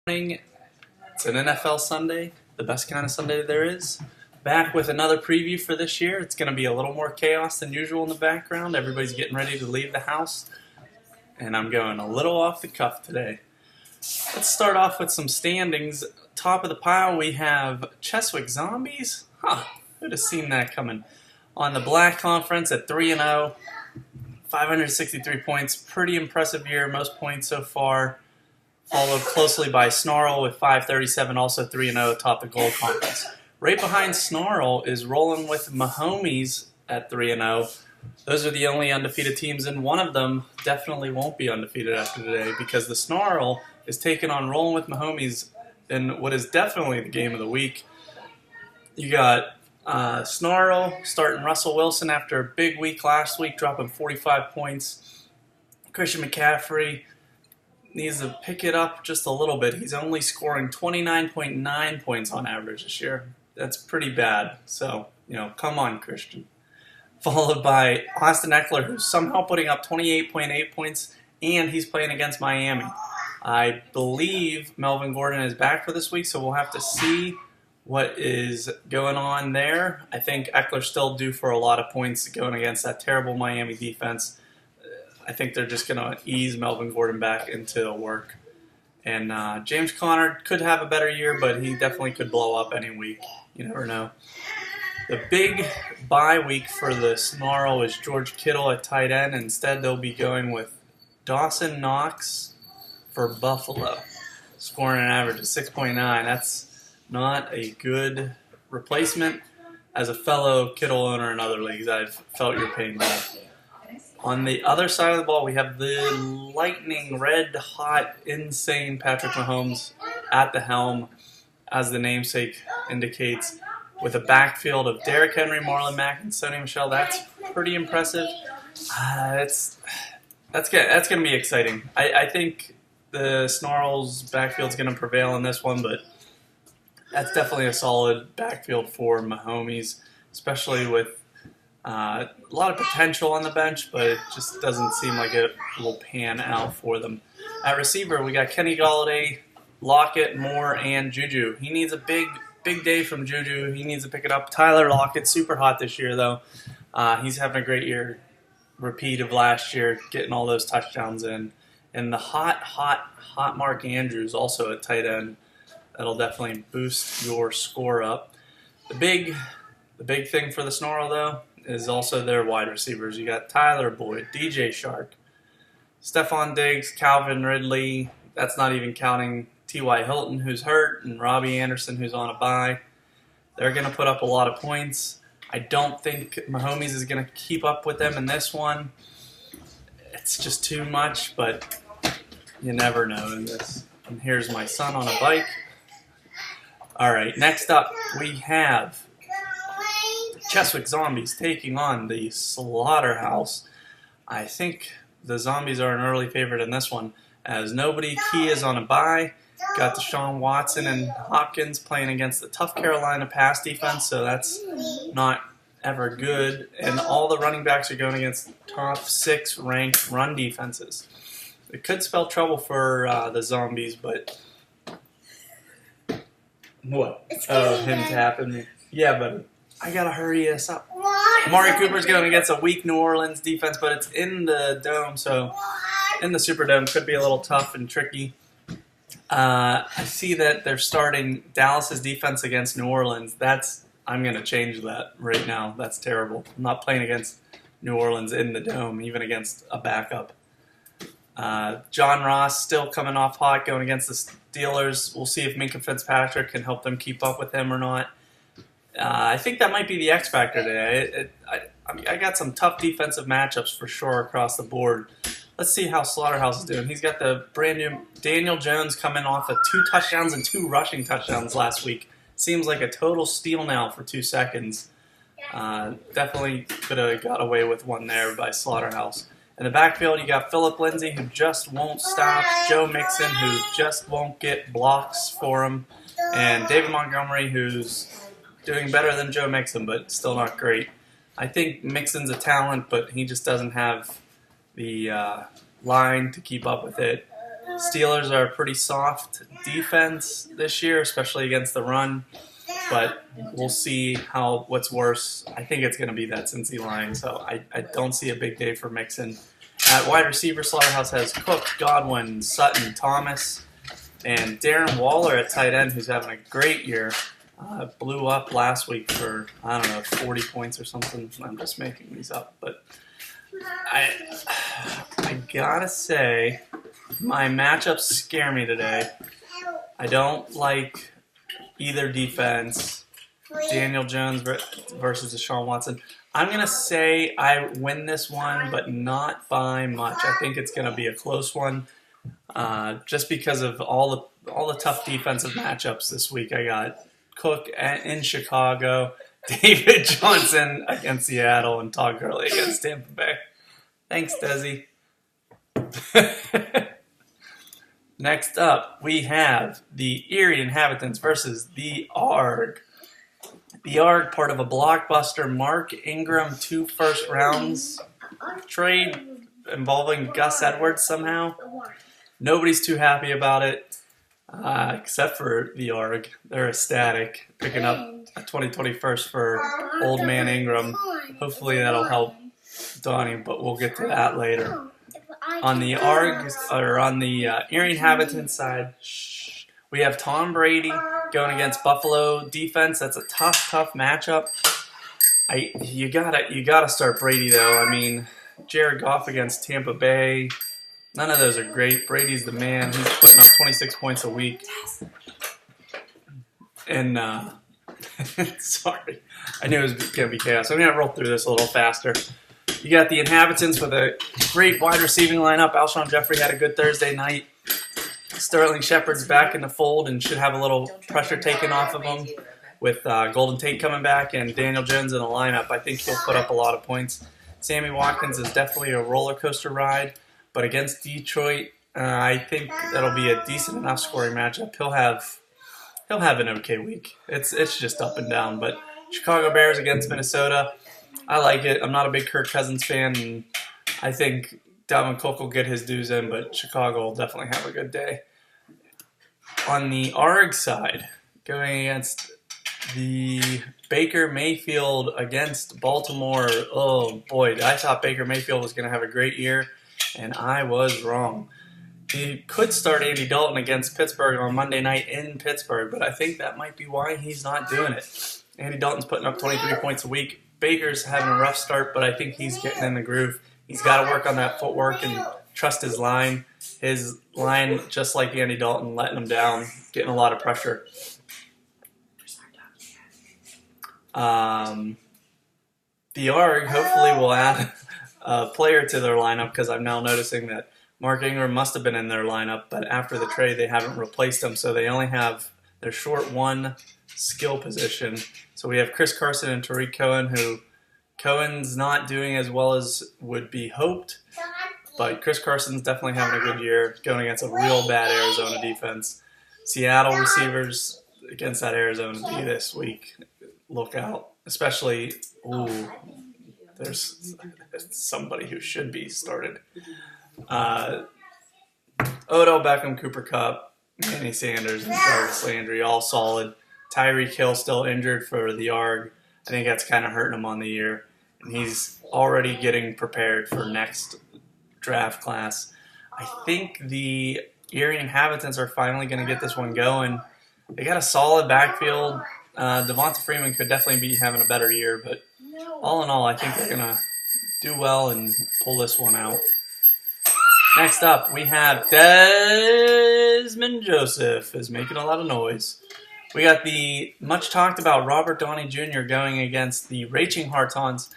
It's an NFL Sunday, the best kind of Sunday there is. Back with another preview for this year. It's going to be a little more chaos than usual in the background. Everybody's getting ready to leave the house, and I'm going a little off the cuff today. Let's start off with some standings. Top of the pile, we have Cheswick Zombies. Who'd have seen that coming? On the Black Conference at 3-0, 563 points. Pretty impressive year, most points so far. Followed closely by Snarl with 537, also 3-0 atop the Gold Conference. Right behind Snarl is rolling with Mahomies at 3-0. Those are the only undefeated teams, and one of them definitely won't be undefeated after today because the Snarl is taking on Rolling with Mahomies in what is definitely the game of the week. You got Snarl starting Russell Wilson after a big week last week, dropping 45 points. Christian McCaffrey needs to pick it up just a little bit. He's only scoring 29.9 points on average this year. That's pretty bad. So, come on, Christian. Followed by Austin Eckler, who's somehow putting up 28.8 points, and he's playing against Miami. I believe Melvin Gordon is back for this week, so we'll have to see what is going on there. I think Eckler's still due for a lot of points going against that terrible Miami defense. I think they're just going to ease Melvin Gordon back into work. And James Conner could have a better year, but he definitely could blow up any week. You never know. The big bye week for the Snarl is George Kittle at tight end. Instead, they'll be going with Dawson Knox for Buffalo, scoring an average of 6.9. That's not a good replacement. As a fellow Kittle owner in other leagues, I've felt your pain there. On the other side of the ball, we have the lightning, red-hot, insane Patrick Mahomes at the helm, as the namesake indicates, with a backfield of Derrick Henry, Marlon Mack, and Sony Michel. That's pretty impressive. That's going to be exciting. I think the Snarl's backfield is going to prevail in this one, but that's definitely a solid backfield for Mahomes, especially with a lot of potential on the bench, but it just doesn't seem like it will pan out for them. At receiver, we got Kenny Golladay, Lockett, Moore, and Juju. He needs a big day from Juju. He needs to pick it up. Tyler Lockett, super hot this year, though. He's having a great year. Repeat of last year, getting all those touchdowns in. And the hot Mark Andrews, also at tight end. That'll definitely boost your score up. The big thing for the Snarl, though, is also their wide receivers. You got Tyler Boyd, DJ Shark, Stephon Diggs, Calvin Ridley. That's not even counting T.Y. Hilton, who's hurt, and Robbie Anderson, who's on a bye. They're going to put up a lot of points. I don't think Mahomes is going to keep up with them in this one. It's just too much, but you never know in this. And here's my son on a bike. All right, next up we have Cheswick Zombies taking on the Slaughterhouse. I think the Zombies are an early favorite in this one, as nobody key is on a bye. Got Deshaun Watson and Hopkins playing against the tough Carolina pass defense, so that's not ever good. And all the running backs are going against top 6 ranked run defenses. It could spell trouble for the Zombies, but what? Oh, him tapping me. Yeah, but I gotta hurry this up. Amari Cooper's going against a weak New Orleans defense, but it's in the Dome, so in the Superdome could be a little tough and tricky. I see that they're starting Dallas's defense against New Orleans. I'm going to change that right now. That's terrible. I'm not playing against New Orleans in the Dome, even against a backup. John Ross still coming off hot, going against the Steelers. We'll see if Minkah Fitzpatrick can help them keep up with him or not. I think that might be the X factor today. I got some tough defensive matchups for sure across the board. Let's see how Slaughterhouse is doing. He's got the brand new Daniel Jones coming off of 2 touchdowns and 2 rushing touchdowns last week. Seems like a total steal now for 2 seconds. Definitely could have got away with one there by Slaughterhouse. In the backfield, you got Phillip Lindsay, who just won't stop. Joe Mixon, who just won't get blocks for him. And David Montgomery, who's doing better than Joe Mixon, but still not great. I think Mixon's a talent, but he just doesn't have the line to keep up with it. Steelers are a pretty soft defense this year, especially against the run. But we'll see what's worse. I think it's going to be that Cincy line, so I don't see a big day for Mixon. At wide receiver, Slaughterhouse has Cook, Godwin, Sutton, Thomas, and Darren Waller at tight end, who's having a great year. Blew up last week for, 40 points or something. I'm just making these up. But I gotta say, my matchups scare me today. I don't like either defense. Daniel Jones versus Deshaun Watson. I'm going to say I win this one, but not by much. I think it's going to be a close one, just because of all the tough defensive matchups this week. I got Cook in Chicago, David Johnson against Seattle, and Todd Gurley against Tampa Bay. Thanks, Desi. Next up, we have the Erie Inhabitants versus the ARG. The ARG, part of a blockbuster Mark Ingram 2 first rounds trade involving Gus Edwards somehow. Nobody's too happy about it, except for the ARG. They're ecstatic, picking up a 2020 first for old man Ingram. Hopefully that'll help Donnie, but we'll get to that later. On the ARG, or on the Erie Inhabitants side, we have Tom Brady going against Buffalo defense. That's a tough matchup. You gotta start Brady though. I mean, Jared Goff against Tampa Bay. None of those are great. Brady's the man. He's putting up 26 points a week. And sorry, I knew it was gonna be chaos. I'm gonna roll through this a little faster. You got the Inhabitants with a great wide receiving lineup. Alshon Jeffrey had a good Thursday night. Sterling Shepard's back in the fold and should have a little pressure taken off of him with Golden Tate coming back and Daniel Jones in the lineup. I think he'll put up a lot of points. Sammy Watkins is definitely a roller coaster ride, but against Detroit, I think that'll be a decent enough scoring matchup. He'll have an okay week. It's just up and down. But Chicago Bears against Minnesota, I like it. I'm not a big Kirk Cousins fan, and I think Dalvin Cook will get his dues in, but Chicago will definitely have a good day. On the ARG side, going against the Baker Mayfield against Baltimore. Oh boy, I thought Baker Mayfield was going to have a great year, and I was wrong. He could start Andy Dalton against Pittsburgh on Monday night in Pittsburgh, but I think that might be why he's not doing it. Andy Dalton's putting up 23 points a week. Baker's having a rough start, but I think he's getting in the groove. He's got to work on that footwork and trust his line. His line, just like Andy Dalton, letting him down, getting a lot of pressure. The ARG hopefully will add a player to their lineup because I'm now noticing that Mark Ingram must have been in their lineup, but after the trade they haven't replaced him, so they only have their short one skill position. So we have Chris Carson and Tariq Cohen, who Cohen's not doing as well as would be hoped, but Chris Carson's definitely having a good year going against a real bad Arizona defense. Seattle receivers against that Arizona D this week. Look out. Especially, there's somebody who should be started. Odell Beckham, Cooper Kupp, Manny Sanders, and Jarvis Landry, all solid. Tyreek Hill still injured for the ARG. I think that's kind of hurting him on the year. And he's already getting prepared for next draft class. I think the Erie Inhabitants are finally going to get this one going. They got a solid backfield. Devonta Freeman could definitely be having a better year, but all in all, I think they're going to do well and pull this one out. Next up, we have Desmond Joseph is making a lot of noise. We got the much talked about Robert Downey Jr. going against the Raging Hartons.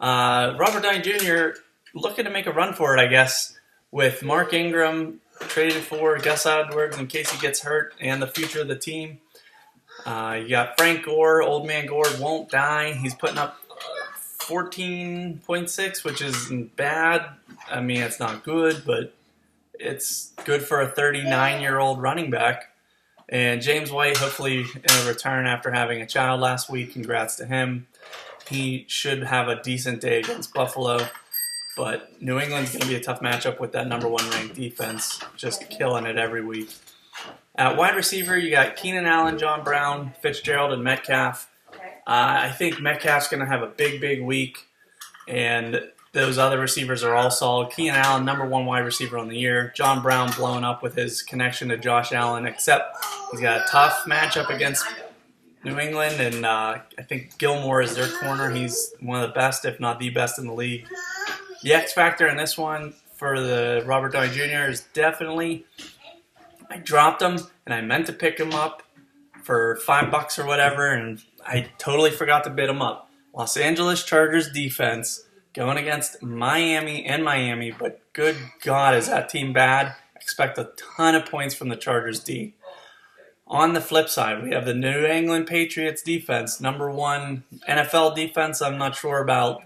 Robert Downey Jr. looking to make a run for it, I guess, with Mark Ingram traded for Gus Edwards in case he gets hurt and the future of the team. You got Frank Gore, old man Gore won't die. He's putting up 14.6, which isn't bad. I mean, it's not good, but it's good for a 39-year-old running back. And James White, hopefully in a return after having a child last week. Congrats to him. He should have a decent day against Buffalo. But New England's going to be a tough matchup with that number 1 ranked defense, just killing it every week. At wide receiver, you got Keenan Allen, John Brown, Fitzgerald, and Metcalf. I think Metcalf's going to have a big week, and those other receivers are all solid. Keenan Allen, number 1 wide receiver on the year. John Brown blowing up with his connection to Josh Allen, except he's got a tough matchup against New England, and I think Gilmore is their corner. He's one of the best, if not the best in the league. The X factor in this one for the Robert Downey Jr. is definitely, I dropped him, and I meant to pick him up for $5 or whatever, and I totally forgot to bid him up. Los Angeles Chargers defense going against Miami, but good God, is that team bad? Expect a ton of points from the Chargers D. On the flip side, we have the New England Patriots defense, number 1 NFL defense. I'm not sure about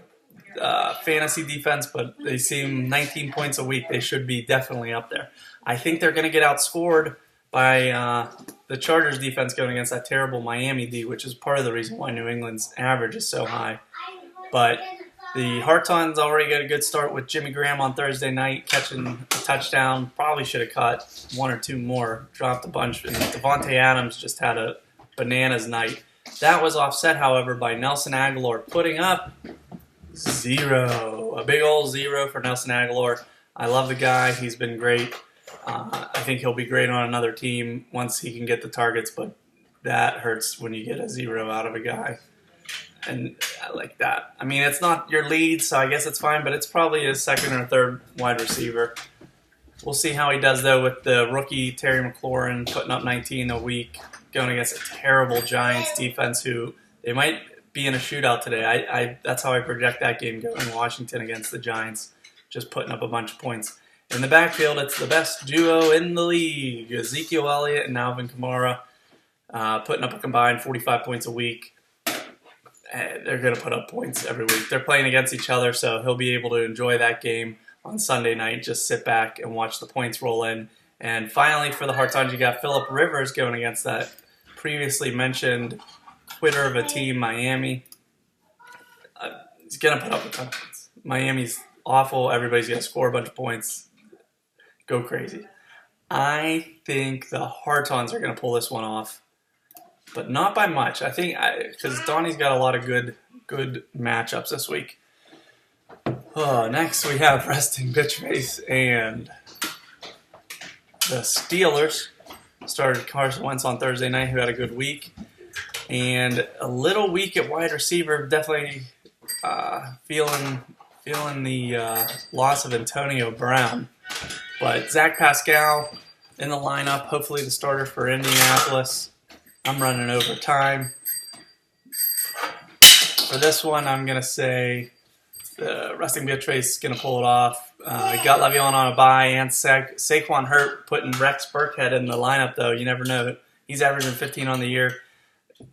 fantasy defense, but they seem 19 points a week. They should be definitely up there. I think they're going to get outscored by the Chargers defense going against that terrible Miami D, which is part of the reason why New England's average is so high. But the Hartons already got a good start with Jimmy Graham on Thursday night, catching a touchdown. Probably should have caught 1 or 2 more, dropped a bunch. And Devontae Adams just had a bananas night. That was offset, however, by Nelson Aguilar putting up 0. A big old 0 for Nelson Aguilar. I love the guy. He's been great. I think he'll be great on another team once he can get the targets, but that hurts when you get a 0 out of a guy. And I like that. I mean, it's not your lead, so I guess it's fine, but it's probably his 2nd or 3rd wide receiver. We'll see how he does, though, with the rookie Terry McLaurin putting up 19 a week, going against a terrible Giants defense who they might be in a shootout today. That's how I project that game going. Washington against the Giants, just putting up a bunch of points. In the backfield, it's the best duo in the league, Ezekiel Elliott and Alvin Kamara, putting up a combined 45 points a week. They're going to put up points every week. They're playing against each other, so he'll be able to enjoy that game on Sunday night. Just sit back and watch the points roll in. And finally, for the Hartons, you got Phillip Rivers going against that previously mentioned quitter of a team, Miami. He's going to put up a ton of points. Miami's awful. Everybody's going to score a bunch of points. Go crazy. I think the Hartons are going to pull this one off, but not by much. I think because Donnie's got a lot of good matchups this week. Oh, next we have Resting Bitchface and the Steelers. Started Carson Wentz on Thursday night, who had a good week. And a little weak at wide receiver. Definitely feeling the loss of Antonio Brown. But Zach Pascal in the lineup, hopefully the starter for Indianapolis. I'm running over time. For this one, I'm going to say the Resting Bitchface is going to pull it off. Got Le'Veon on a bye and Saquon hurt, putting Rex Burkhead in the lineup, though. You never know. He's averaging 15 on the year.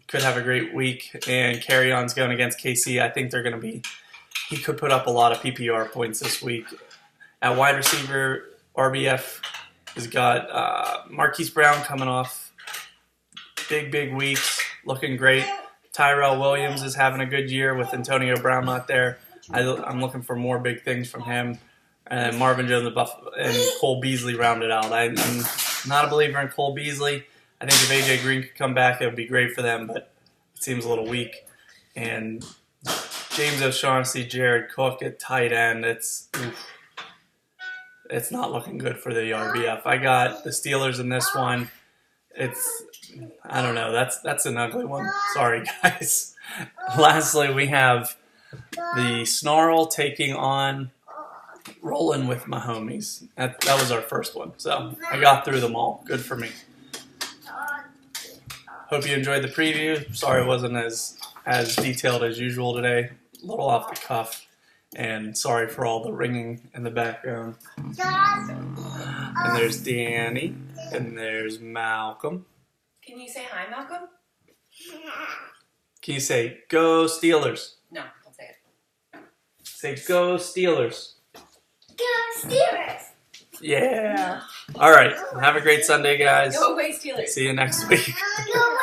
Could have a great week. And Carry-On's going against KC. I think they're going to be... He could put up a lot of PPR points this week. At wide receiver, RBF has got Marquise Brown coming off big weeks, looking great. Tyrell Williams is having a good year with Antonio Brown not there. I'm looking for more big things from him. And Marvin Jones and Cole Beasley rounded out. I'm not a believer in Cole Beasley. I think if A.J. Green could come back, it would be great for them, but it seems a little weak. And James O'Shaughnessy, Jared Cook at tight end, it's not looking good for the RBF. I got the Steelers in this one. I don't know. That's an ugly one. Sorry, guys. Lastly, we have the Snarl taking on Rolling with My Homies. That was our first one. So I got through them all. Good for me. Hope you enjoyed the preview. Sorry it wasn't as detailed as usual today. A little off the cuff. And sorry for all the ringing in the background. And there's Danny. And there's Malcolm. Can you say hi, Malcolm? Can you say, Go Steelers? No, don't say it. Say, Go Steelers. Go Steelers! Yeah. All right. Have a great Sunday, guys. Go away, Steelers. See you next week. Go